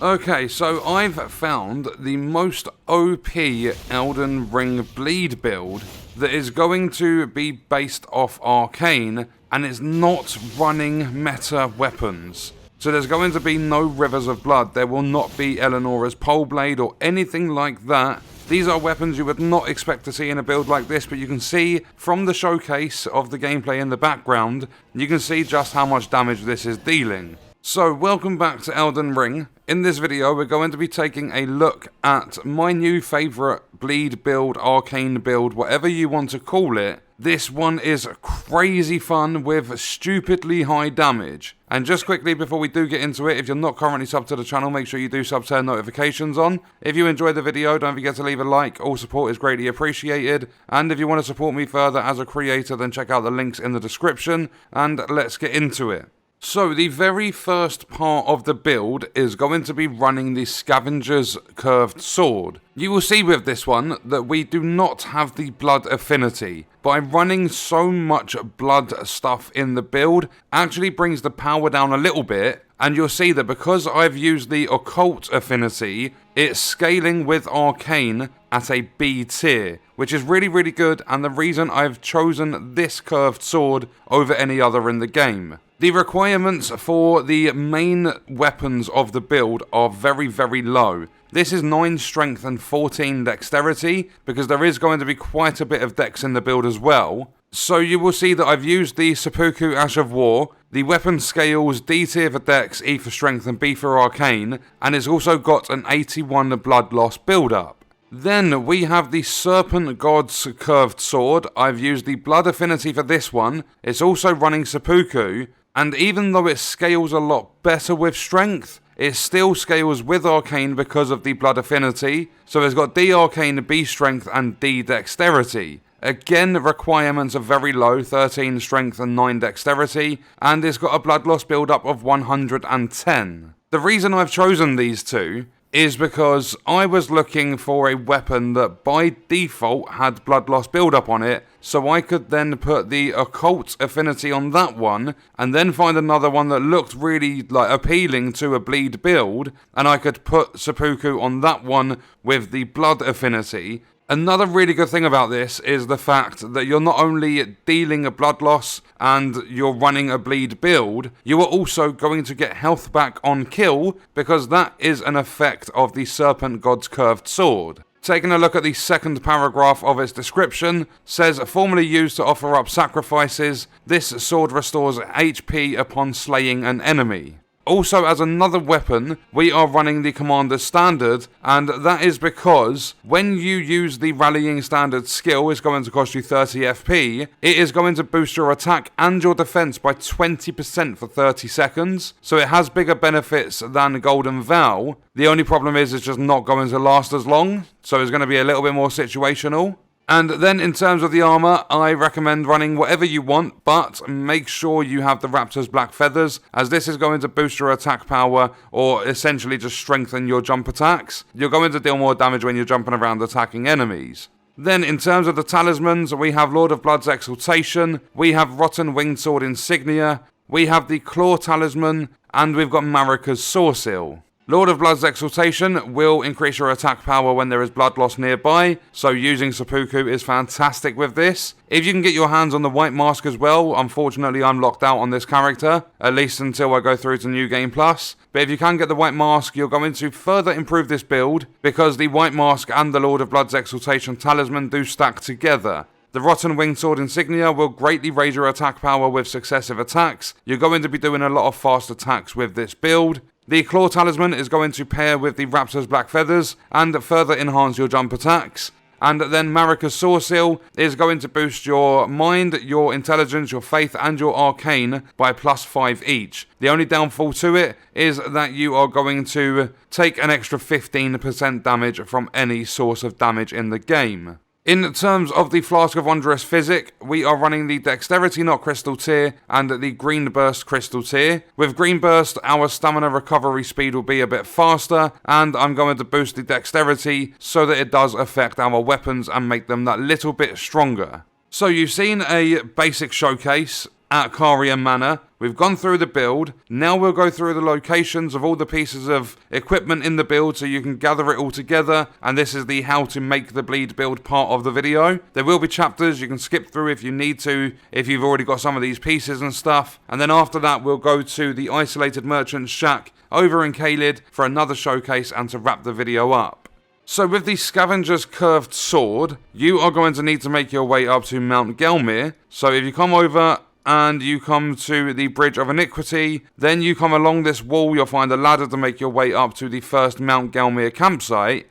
Okay, so I've found the most OP Elden Ring Bleed build that is going to be based off Arcane, and it's not running meta weapons. So there's going to be no Rivers of Blood, there will not be Eleanor's Pole Blade or anything like that. These are weapons you would not expect to see in a build like this, but you can see from the showcase of the gameplay in the background, you can see just how much damage this is dealing. So, welcome back to Elden Ring. In this video, we're going to be taking a look at my new favourite bleed build, arcane build, whatever you want to call it. This one is crazy fun with stupidly high damage. And just quickly before we do get into it, if you're not currently subbed to the channel, make sure you do sub, turn notifications on. If you enjoyed the video, don't forget to leave a like, all support is greatly appreciated. And if you want to support me further as a creator, then check out the links in the description, and let's get into it. So, the very first part of the build is going to be running the Scavenger's Curved Sword. You will see with this one that we do not have the blood affinity. By running so much blood stuff in the build, actually brings the power down a little bit, and you'll see that because I've used the occult affinity, it's scaling with arcane at a B tier, which is really good, and the reason I've chosen this curved sword over any other in the game. The requirements for the main weapons of the build are very low. This is 9 strength and 14 dexterity, because there is going to be quite a bit of dex in the build as well. So you will see that I've used the Seppuku Ash of War. The weapon scales D tier for dex, E for strength and B for arcane, and it's also got an 81 blood loss build up. Then we have the Serpent-God's Curved Sword. I've used the blood affinity for this one. It's also running Seppuku. And even though it scales a lot better with strength, it still scales with arcane because of the blood affinity. So it's got D arcane, B strength and D dexterity. Again, the requirements are very low, 13 strength and 9 dexterity, and it's got a blood loss build up of 110. The reason I've chosen these two is because I was looking for a weapon that by default had blood loss build up on it, so I could then put the occult affinity on that one, and then find another one that looked really appealing to a bleed build, and I could put Seppuku on that one with the blood affinity. Another really good thing about this is the fact that you're not only dealing a blood loss and you're running a bleed build, you are also going to get health back on kill, because that is an effect of the Serpent-God's Curved Sword. Taking a look at the second paragraph of its description, says, formerly used to offer up sacrifices, this sword restores HP upon slaying an enemy. Also, as another weapon, we are running the Commander's Standard, and that is because when you use the Rallying Standard skill, it's going to cost you 30 FP, it is going to boost your attack and your defense by 20% for 30 seconds, so it has bigger benefits than Golden Vow. The only problem is it's just not going to last as long, so it's going to be a little bit more situational. And then in terms of the armor, I recommend running whatever you want, but make sure you have the Raptor's Black Feathers, as this is going to boost your attack power, or essentially just strengthen your jump attacks. You're going to deal more damage when you're jumping around attacking enemies. Then in terms of the talismans, we have Lord of Blood's Exultation, we have Rotten Winged Sword Insignia, we have the Claw Talisman, and we've got Marika's Soreseal. Lord of Blood's Exultation will increase your attack power when there is blood loss nearby, so using Seppuku is fantastic with this. If you can get your hands on the White Mask as well, unfortunately I'm locked out on this character, at least until I go through to New Game Plus. But if you can get the White Mask, you're going to further improve this build, because the White Mask and the Lord of Blood's Exultation Talisman do stack together. The Rotten Winged Sword Insignia will greatly raise your attack power with successive attacks. You're going to be doing a lot of fast attacks with this build. The Claw Talisman is going to pair with the Raptor's Black Feathers and further enhance your jump attacks. And then Marika's Soreseal is going to boost your mind, your intelligence, your faith and your arcane by +5 each. The only downfall to it is that you are going to take an extra 15% damage from any source of damage in the game. In terms of the Flask of Wondrous Physick, we are running the Dexterity-knot Crystal tier and the Greenburst Crystal tier. With Greenburst, our stamina recovery speed will be a bit faster, and I'm going to boost the Dexterity so that it does affect our weapons and make them that little bit stronger. So you've seen a basic showcase. at Caria Manor. We've gone through the build. Now we'll go through the locations of all the pieces of equipment in the build so you can gather it all together. And this is the how to make the bleed build part of the video. There will be chapters you can skip through if you need to, if you've already got some of these pieces and stuff. And then after that, we'll go to the isolated merchant shack over in Caelid for another showcase and to wrap the video up. So with the Scavenger's curved sword, you are going to need to make your way up to Mount Gelmir. So if you come over and you come to the Bridge of Iniquity, then you come along this wall, you'll find a ladder to make your way up to the first Mount Gelmir campsite.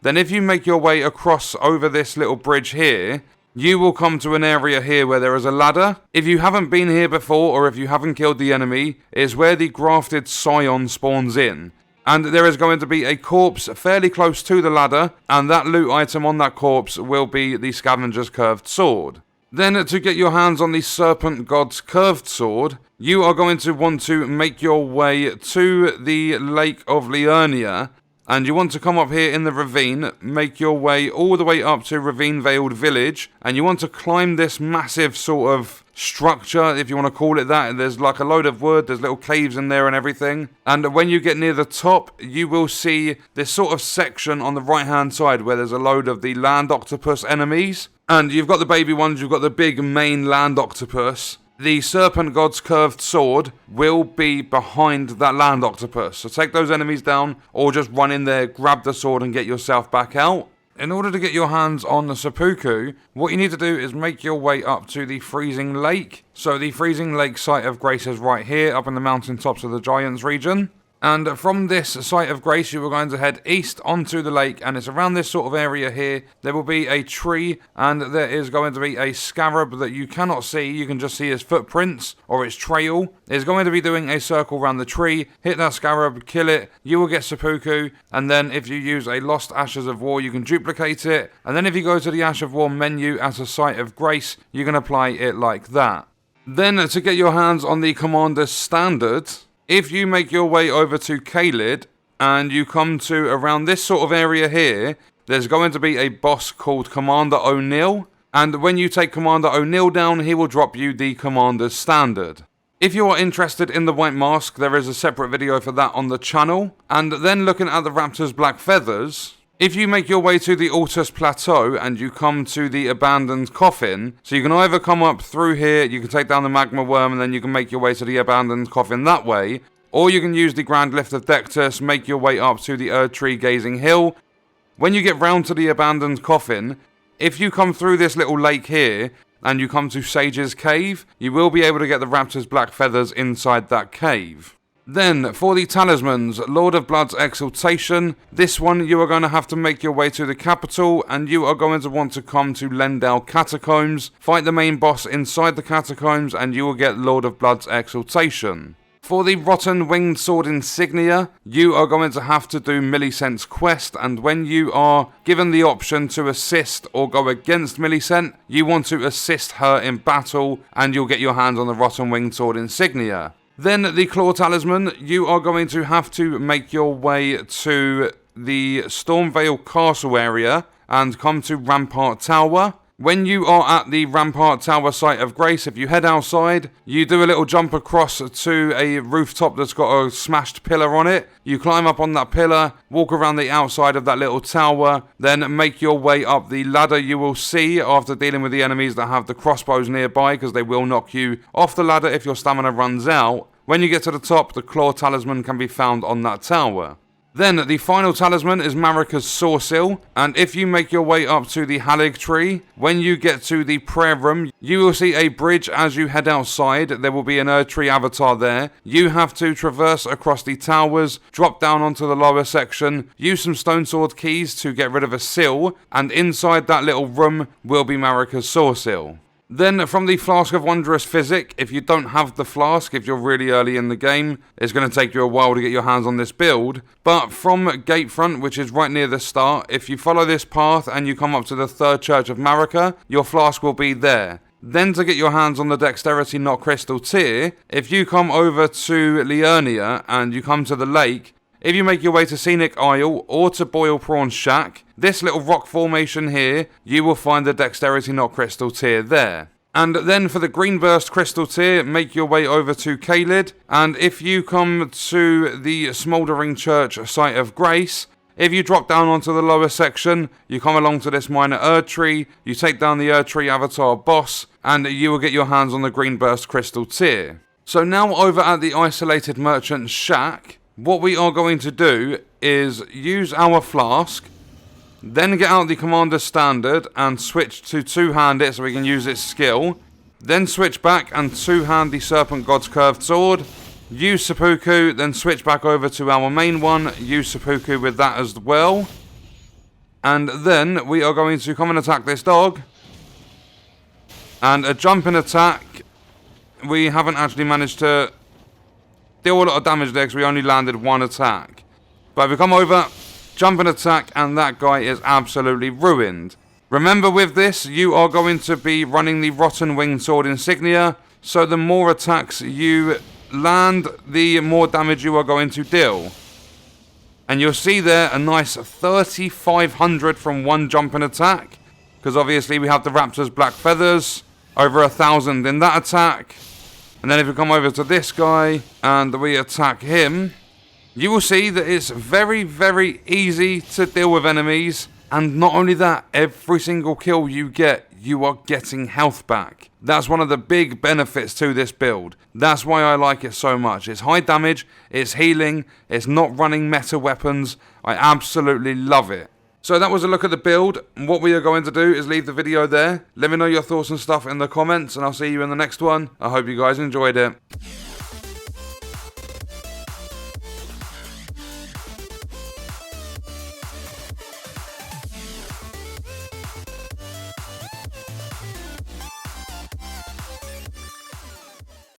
Then if you make your way across over this little bridge here, you will come to an area here where there is a ladder. If you haven't been here before, or if you haven't killed the enemy, is where the grafted scion spawns in. And there is going to be a corpse fairly close to the ladder, and that loot item on that corpse will be the Scavenger's curved sword. Then to get your hands on the Serpent-God's curved sword, you are going to want to make your way to the Lake of Liurnia, and you want to come up here in the ravine, make your way all the way up to Ravine Veiled Village, and you want to climb this massive sort of structure, if you want to call it that. There's like a load of wood, there's little caves in there and everything. And when you get near the top, you will see this sort of section on the right hand side where there's a load of the land octopus enemies. And you've got the baby ones, you've got the big main land octopus. The Serpent-God's curved sword will be behind that land octopus. So take those enemies down, or just run in there, grab the sword and get yourself back out. In order to get your hands on the Seppuku, what you need to do is make your way up to the Freezing Lake. So the Freezing Lake site of grace is right here, up in the mountaintops of the Giants region. And from this site of grace, you are going to head east onto the lake, and it's around this sort of area here. There will be a tree, and there is going to be a scarab that you cannot see. You can just see his footprints, or its trail. It's going to be doing a circle around the tree. Hit that scarab, kill it, you will get Seppuku, and then if you use a Lost Ashes of War, you can duplicate it. And then if you go to the Ash of War menu as a site of grace, you can apply it like that. Then to get your hands on the Commander's Standard, if you make your way over to Caelid and you come to around this sort of area here, there's going to be a boss called Commander O'Neill. And when you take Commander O'Neill down, he will drop you the Commander's Standard. If you are interested in the White Mask, there is a separate video for that on the channel. And then looking at the Raptor's Black Feathers, if you make your way to the Altus Plateau and you come to the Abandoned Coffin, so you can either come up through here, you can take down the Magma Worm, and then you can make your way to the Abandoned Coffin that way, or you can use the Grand Lift of Dectus, make your way up to the Erdtree Gazing Hill. When you get round to the Abandoned Coffin, if you come through this little lake here, and you come to Sage's Cave, you will be able to get the Raptor's Black Feathers inside that cave. Then, for the talismans, Lord of Blood's Exultation. This one, you are going to have to make your way to the capital, and you are going to want to come to Lendale Catacombs, fight the main boss inside the catacombs, and you will get Lord of Blood's Exultation. For the Rotten Winged Sword Insignia, you are going to have to do Millicent's quest, and when you are given the option to assist or go against Millicent, you want to assist her in battle, and you'll get your hands on the Rotten Winged Sword Insignia. Then the Claw Talisman, you are going to have to make your way to the Stormvale Castle area and come to Rampart Tower. When you are at the Rampart Tower site of grace, if you head outside, you do a little jump across to a rooftop that's got a smashed pillar on it. You climb up on that pillar, walk around the outside of that little tower, then make your way up the ladder you will see after dealing with the enemies that have the crossbows nearby, because they will knock you off the ladder if your stamina runs out. When you get to the top, the Claw Talisman can be found on that tower. Then the final talisman is Marika's Soreseal, and if you make your way up to the Halig Tree, when you get to the prayer room, you will see a bridge as you head outside. There will be an Erdtree avatar there. You have to traverse across the towers, drop down onto the lower section, use some stone sword keys to get rid of a seal, and inside that little room will be Marika's Soreseal. Then from the Flask of Wondrous Physick, if you don't have the Flask, if you're really early in the game, it's going to take you a while to get your hands on this build. But from Gatefront, which is right near the start, if you follow this path and you come up to the Third Church of Marika, your Flask will be there. Then to get your hands on the Dexterity-knot Crystal Tear, if you come over to Liurnia and you come to the lake, if you make your way to Scenic Isle or to Boil Prawn's Shack, this little rock formation here, you will find the Dexterity-knot Crystal Tear there. And then for the Greenburst crystal tier, make your way over to Caelid. And if you come to the Smouldering Church Site of Grace, if you drop down onto the lower section, you come along to this minor Erd Tree, you take down the Erd Tree avatar boss, and you will get your hands on the Greenburst crystal tier. So now over at the Isolated Merchant Shack, what we are going to do is use our Flask, then get out the Commander Standard and switch to two-handed so we can use its skill. Then switch back and two-hand the Serpent-God's Curved Sword. Use Seppuku, then switch back over to our main one. Use Seppuku with that as well. And then we are going to come and attack this dog. And a jumping attack. We haven't actually managed to deal a lot of damage there because we only landed one attack. But if we come over, jump and attack, and that guy is absolutely ruined. Remember with this, you are going to be running the Rotten Winged Sword Insignia, so the more attacks you land, the more damage you are going to deal. And you'll see there a nice 3,500 from one jump and attack, because obviously we have the Raptor's Black Feathers, over 1,000 in that attack. And then if we come over to this guy, and we attack him, you will see that it's very, very easy to deal with enemies. And not only that, every single kill you get, you are getting health back. That's one of the big benefits to this build. That's why I like it so much. It's high damage, it's healing, it's not running meta weapons. I absolutely love it. So that was a look at the build. What we are going to do is leave the video there. Let me know your thoughts and stuff in the comments, and I'll see you in the next one. I hope you guys enjoyed it.